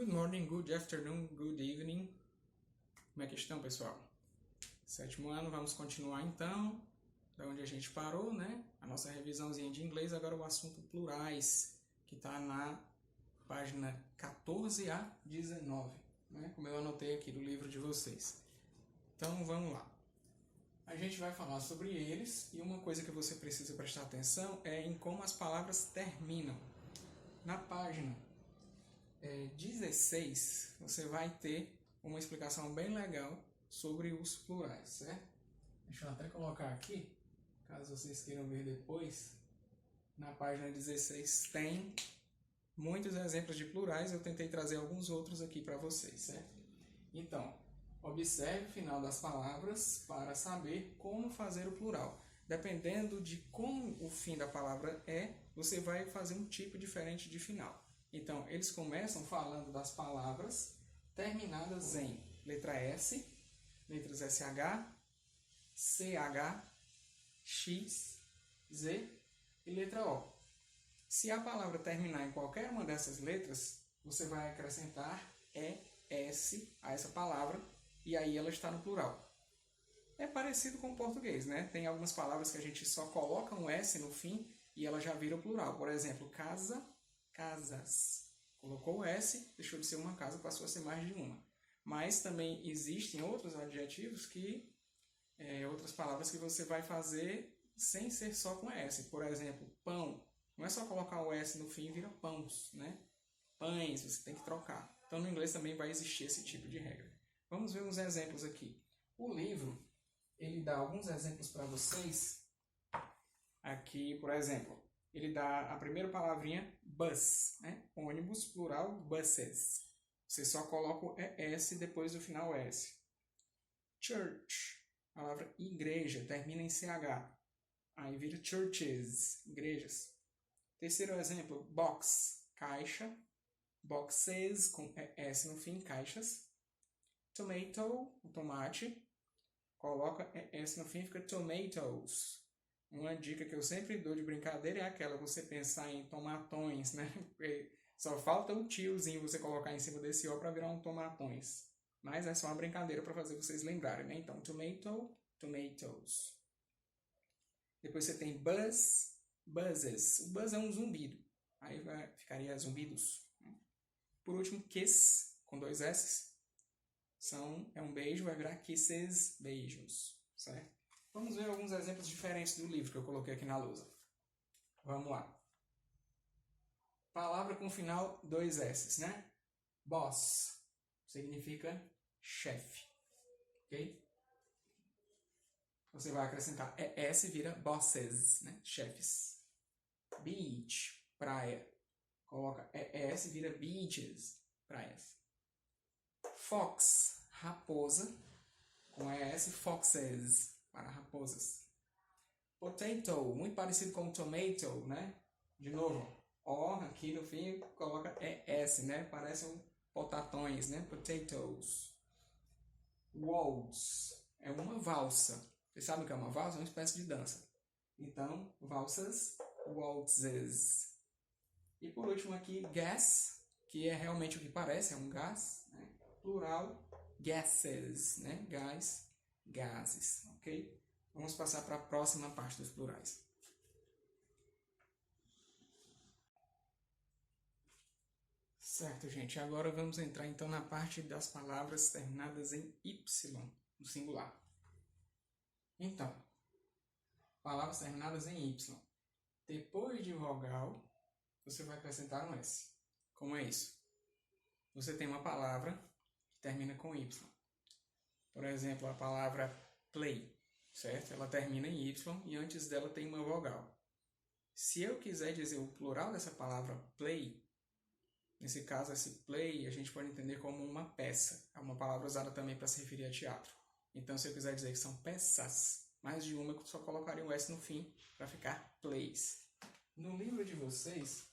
Good morning, good afternoon, good evening. Como é que estão, pessoal? Sétimo ano, vamos continuar então, da onde a gente parou, né? A nossa revisãozinha de inglês, agora o assunto plurais, que está na página 14 a 19, né? Como eu anotei aqui do livro de vocês. Então, vamos lá. A gente vai falar sobre eles e uma coisa que você precisa prestar atenção é em como as palavras terminam. Na página 16, você vai ter uma explicação bem legal sobre os plurais, certo? Deixa eu até colocar aqui, caso vocês queiram ver depois. Na página 16 tem muitos exemplos de plurais, eu tentei trazer alguns outros aqui para vocês, certo? Então, observe o final das palavras para saber como fazer o plural. Dependendo de como o fim da palavra é, você vai fazer um tipo diferente de final. Então, eles começam falando das palavras terminadas em letra S, letras SH, CH, X, Z e letra O. Se a palavra terminar em qualquer uma dessas letras, você vai acrescentar ES a essa palavra e aí ela está no plural. É parecido com o português, né? Tem algumas palavras que a gente só coloca um S no fim e ela já vira o plural. Por exemplo, casa, casas. Colocou o S, deixou de ser uma casa, passou a ser mais de uma. Mas também existem outros adjetivos que, outras palavras que você vai fazer sem ser só com S. Por exemplo, pão. Não é só colocar o S no fim e vira pães, né? Pães, você tem que trocar. Então, no inglês também vai existir esse tipo de regra. Vamos ver uns exemplos aqui. O livro, ele dá alguns exemplos para vocês. Aqui, por exemplo, ele dá a primeira palavrinha bus, né? Ônibus, plural, buses. Você só coloca o ES depois do final S. Church, palavra igreja, termina em CH. Aí vira churches, igrejas. Terceiro exemplo, box, caixa. Boxes, com S no fim, caixas. Tomato, tomate. Coloca S no fim, fica tomatoes. Uma dica que eu sempre dou de brincadeira é aquela, você pensar em tomatões, né? Só falta o tiozinho você colocar em cima desse O para virar um tomatões. Mas é só uma brincadeira para fazer vocês lembrarem, né? Então, tomato, tomatoes. Depois você tem buzz, buzzes. O buzz é um zumbido. Aí ficaria zumbidos. Por último, kiss, com dois S. É um beijo, vai virar kisses, beijos. Certo? Vamos ver alguns exemplos diferentes do livro que eu coloquei aqui na lousa. Vamos lá. Palavra com final dois S, né? Boss significa chefe. Ok? Você vai acrescentar ES vira bosses, né? Chefes. Beach, praia. Coloca ES vira beaches, praias. Fox, raposa. Com ES, foxes, para raposas. Potato, muito parecido com tomato, né? De novo, O aqui no fim coloca ES, né? Parece um potatões, né? Potatoes. Waltz, é uma valsa. Vocês sabem o que é uma valsa? É uma espécie de dança. Então, valsas, waltzes. E por último aqui, gas, que é realmente o que parece, é um gás, né? Plural, gases, né? Gás, gases, ok? Vamos passar para a próxima parte dos plurais. Certo, gente. Agora vamos entrar então na parte das palavras terminadas em Y, no singular. Então, palavras terminadas em Y. Depois de vogal, você vai acrescentar um S. Como é isso? Você tem uma palavra que termina com Y. Por exemplo, a palavra play, certo? Ela termina em Y e antes dela tem uma vogal. Se eu quiser dizer o plural dessa palavra play, nesse caso esse play a gente pode entender como uma peça. É uma palavra usada também para se referir a teatro. Então, se eu quiser dizer que são peças, mais de uma, eu só colocaria um S no fim para ficar plays. No livro de vocês,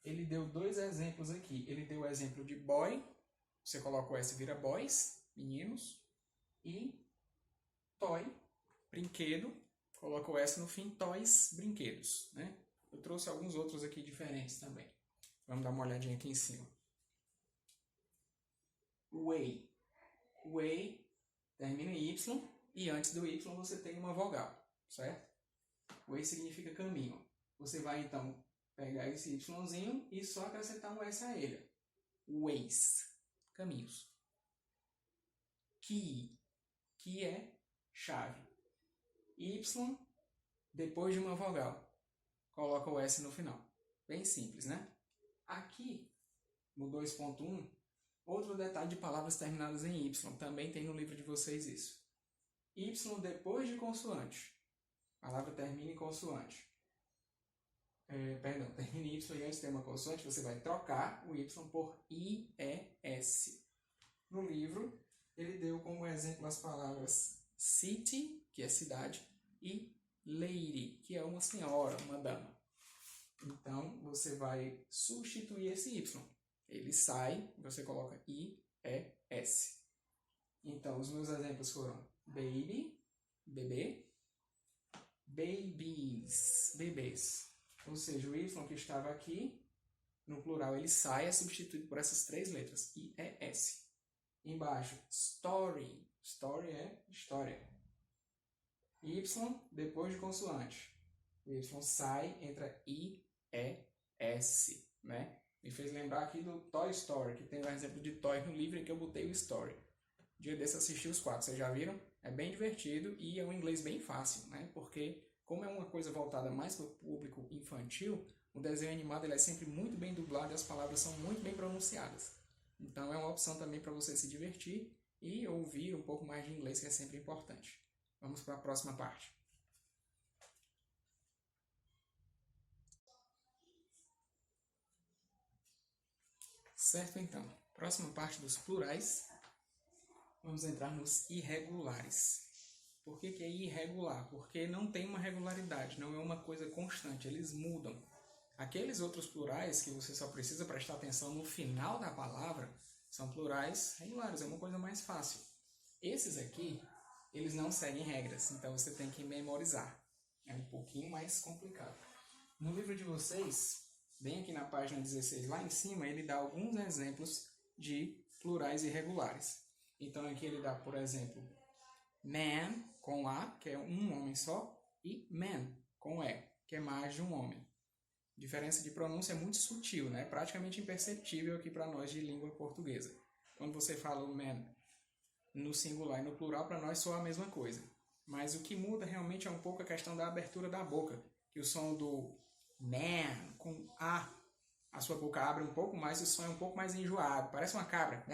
ele deu dois exemplos aqui. Ele deu o exemplo de boy, você coloca o S e vira boys, meninos. E toy, brinquedo, coloca o S no fim, toys, brinquedos, né? Eu trouxe alguns outros aqui diferentes também. Vamos dar uma olhadinha aqui em cima. way. Way termina em Y e antes do Y você tem uma vogal, certo? Way significa caminho. Você vai então pegar esse Yzinho e só acrescentar um S a ele. Ways, caminhos. Key, que é chave. Y depois de uma vogal. Coloca o S no final. Bem simples, né? Aqui, no 2.1, outro detalhe de palavras terminadas em Y. Também tem no livro de vocês isso. Y depois de consoante. A palavra termina em consoante. Termina em Y e antes tem uma consoante, você vai trocar o Y por IES. No livro, ele deu como exemplo as palavras city, que é cidade, e lady, que é uma senhora, uma dama. Então, você vai substituir esse Y. Ele sai, você coloca IES. Então, os meus exemplos foram baby, bebê, babies, bebês. Ou seja, o Y que estava aqui, no plural, ele sai, é substituído por essas três letras, IES. Embaixo, story. Story é história. Y depois de consoante. O Y sai, entra IES, né? Me fez lembrar aqui do Toy Story, que tem um exemplo de Toy no livro em que eu botei o Story. Dia desse assisti os 4, vocês já viram? É bem divertido e é um inglês bem fácil, né? Porque, como é uma coisa voltada mais para o público infantil, o desenho animado ele é sempre muito bem dublado e as palavras são muito bem pronunciadas. Então é uma opção também para você se divertir e ouvir um pouco mais de inglês, que é sempre importante. Vamos para a próxima parte. Certo, então. Próxima parte dos plurais. Vamos entrar nos irregulares. Por que é irregular? Porque não tem uma regularidade, não é uma coisa constante, eles mudam. Aqueles outros plurais que você só precisa prestar atenção no final da palavra são plurais regulares, é uma coisa mais fácil. Esses aqui, eles não seguem regras, então você tem que memorizar. É um pouquinho mais complicado. No livro de vocês, bem aqui na página 16, lá em cima, ele dá alguns exemplos de plurais irregulares. Então aqui ele dá, por exemplo, man, com A, que é um homem só, e man, com E, que é mais de um homem. Diferença de pronúncia é muito sutil, né? Praticamente imperceptível aqui para nós de língua portuguesa. Quando você fala o man no singular e no plural, para nós soa a mesma coisa. Mas o que muda realmente é um pouco a questão da abertura da boca, que o som do man, com a sua boca abre um pouco mais, o som é um pouco mais enjoado, parece uma cabra.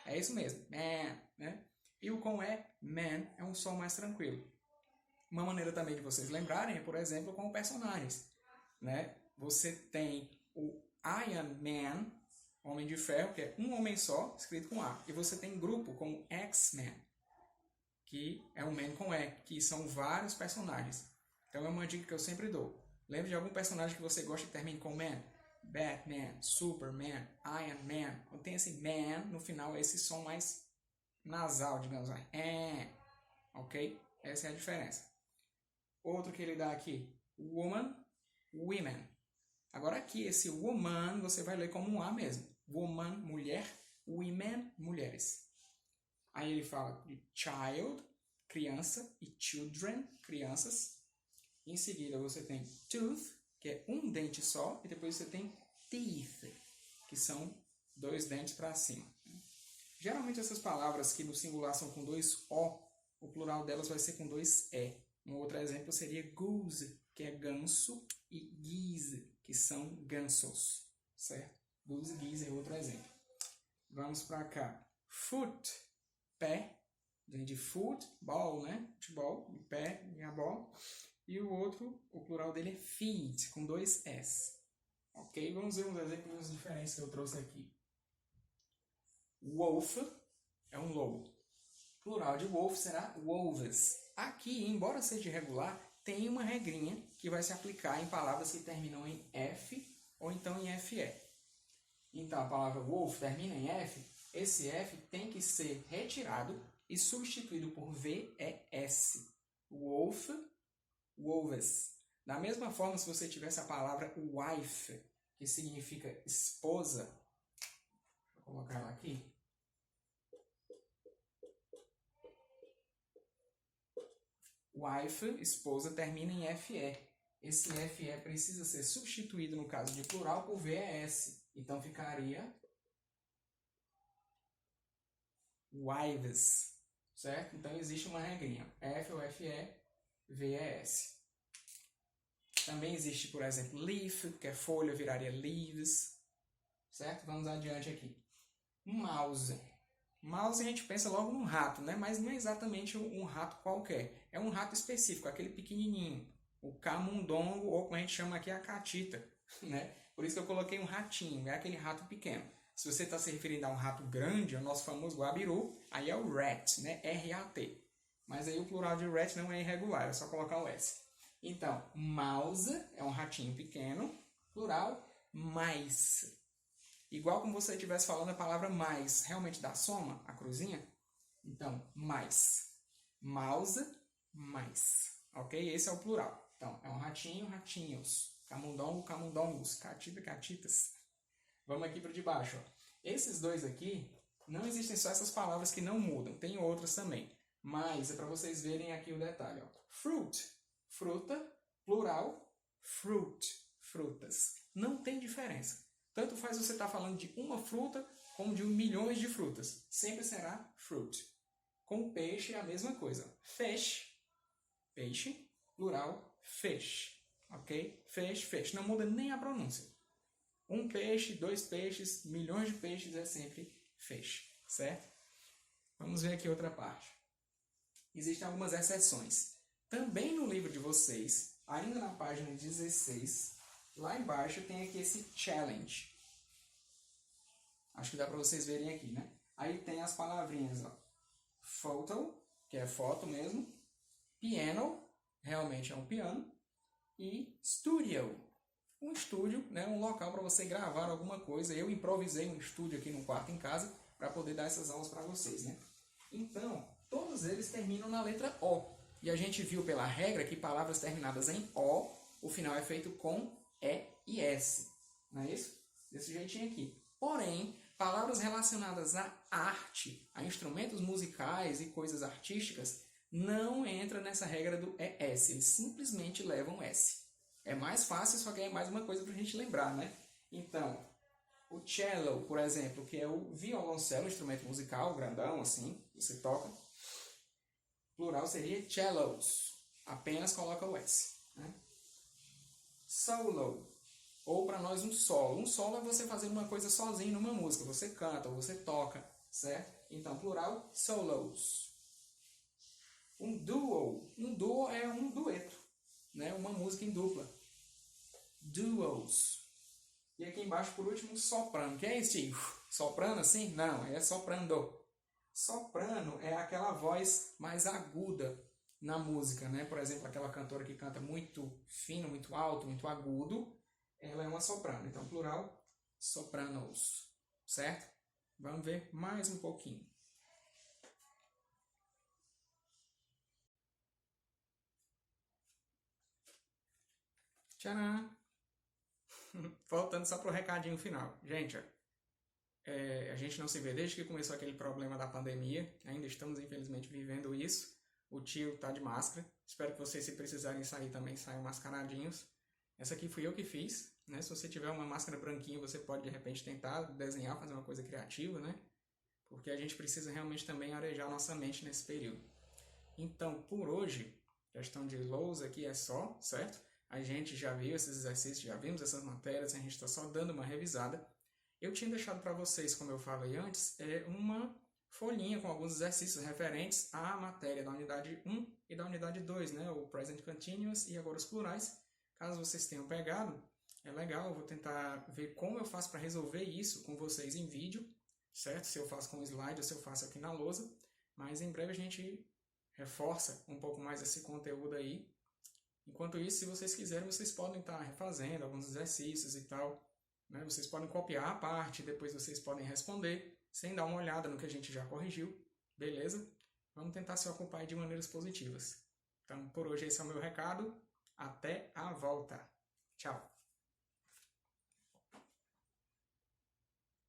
É isso mesmo, né? E o com E, man, é um som mais tranquilo. Uma maneira também de vocês lembrarem é, por exemplo, com personagens, né? Você tem o Iron Man, Homem de Ferro, que é um homem só, escrito com A. E você tem grupo como X-Men, que é um man com E, que são vários personagens. Então é uma dica que eu sempre dou. Lembre de algum personagem que você gosta que termine com man? Batman, Superman, Iron Man. Quando tem esse man, no final é esse som mais nasal, digamos assim. Ok? Essa é a diferença. Outro que ele dá aqui, woman, women. Agora aqui, esse woman, você vai ler como um A mesmo. Woman, mulher, women, mulheres. Aí ele fala de child, criança, e children, crianças. Em seguida você tem tooth, que é um dente só, e depois você tem teeth, que são 2 dentes para cima. Geralmente essas palavras que no singular são com 2 O, o plural delas vai ser com 2 E. Um outro exemplo seria goose, que é ganso, e geese, que são gansos, certo? Goose e geese é outro exemplo. Vamos para cá. Foot, pé, vem de football, né? Futebol, de pé, e a bola. E o outro, o plural dele é feet, com 2 S. Ok? Vamos ver uns exemplos diferentes que eu trouxe aqui. Wolf é um lobo. Plural de wolf será wolves. Aqui, embora seja irregular, tem uma regrinha que vai se aplicar em palavras que terminam em F ou então em FE. Então, a palavra wolf termina em F, esse F tem que ser retirado e substituído por VES. Wolf, wolves. Da mesma forma, se você tivesse a palavra wife, que significa esposa, vou colocar ela aqui, Wife, esposa, termina em FE. Esse FE precisa ser substituído, no caso de plural, por VES. Então, ficaria wives, certo? Então, existe uma regrinha. F ou FE, VES. Também existe, por exemplo, leaf, que é folha, viraria leaves, certo? Vamos adiante aqui. Mouse. Mouse a gente pensa logo num rato, né? Mas não é exatamente um rato qualquer. É um rato específico, aquele pequenininho. O camundongo, ou como a gente chama aqui, a catita, né? Por isso que eu coloquei um ratinho, é aquele rato pequeno. Se você está se referindo a um rato grande, é o nosso famoso guabiru, aí é o rat, né? R-A-T. Mas aí o plural de rat não é irregular, é só colocar o S. Então, mouse é um ratinho pequeno, plural, mice. Igual como você estivesse falando a palavra mais, realmente dá soma, a cruzinha? Então, mais. Mouse, mais. Ok? Esse é o plural. Então, é um ratinho, ratinhos. Camundongo, camundongos. Catita, catitas. Vamos aqui para de baixo. Ó. Esses dois aqui, não existem só essas palavras que não mudam. Tem outras também. Mas é para vocês verem aqui o detalhe. Ó. Fruit, fruta, plural, fruit, frutas. Não tem diferença. Tanto faz você estar falando de uma fruta como de milhões de frutas. Sempre será fruit. Com peixe é a mesma coisa. Fish, peixe, plural, fish. Ok? Fish, fish. Não muda nem a pronúncia. Um peixe, dois peixes, milhões de peixes é sempre fish. Certo? Vamos ver aqui outra parte. Existem algumas exceções. Também no livro de vocês, ainda na página 16, lá embaixo tem aqui esse challenge. Acho que dá para vocês verem aqui, né? Aí tem as palavrinhas, ó. Photo, que é foto mesmo. Piano, realmente é um piano. E studio, um estúdio, né? Um local para você gravar alguma coisa. Eu improvisei um estúdio aqui no quarto em casa para poder dar essas aulas para vocês, né? Então, todos eles terminam na letra O. E a gente viu pela regra que palavras terminadas em O, o final é feito com E e S. Não é isso? Desse jeitinho aqui. Porém, palavras relacionadas à arte, a instrumentos musicais e coisas artísticas, não entra nessa regra do ES. Eles simplesmente levam S. É mais fácil, só que é mais uma coisa para a gente lembrar, né? Então, o cello, por exemplo, que é o violoncelo, instrumento musical, grandão assim, você toca. Plural seria cellos. Apenas coloca o S. Né? Solo. Ou para nós um solo. Um solo é você fazer uma coisa sozinho numa música. Você canta ou você toca. Certo? Então, plural, solos. Um duo. Um duo é um dueto. Né? Uma música em dupla. Duos. E aqui embaixo, por último, soprano. Que é esse? Soprano assim? Não, é soprando. Soprano é aquela voz mais aguda na música, né? Por exemplo, aquela cantora que canta muito fino, muito alto, muito agudo, ela é uma soprano. Então, plural, sopranos. Certo? Vamos ver mais um pouquinho. Tcharam! Voltando só para o recadinho final. Gente, a gente não se vê desde que começou aquele problema da pandemia. Ainda estamos, infelizmente, vivendo isso. O tio está de máscara. Espero que vocês, se precisarem sair, também saiam mascaradinhos. Essa aqui fui eu que fiz. Né? Se você tiver uma máscara branquinha, você pode, de repente, tentar desenhar, fazer uma coisa criativa, né? Porque a gente precisa realmente também arejar nossa mente nesse período. Então, por hoje, questão de lousa aqui é só, certo? A gente já viu esses exercícios, já vimos essas matérias, a gente está só dando uma revisada. Eu tinha deixado para vocês, como eu falei antes, uma folhinha com alguns exercícios referentes à matéria da unidade 1 e da unidade 2, né? O Present Continuous e agora os plurais. Caso vocês tenham pegado, é legal, eu vou tentar ver como eu faço para resolver isso com vocês em vídeo, certo? Se eu faço com slide ou se eu faço aqui na lousa. Mas em breve a gente reforça um pouco mais esse conteúdo aí. Enquanto isso, se vocês quiserem, vocês podem estar refazendo alguns exercícios e tal. Né? Vocês podem copiar a parte, depois vocês podem responder, sem dar uma olhada no que a gente já corrigiu. Beleza? Vamos tentar se ocupar de maneiras positivas. Então, por hoje esse é o meu recado. Até a volta. Tchau!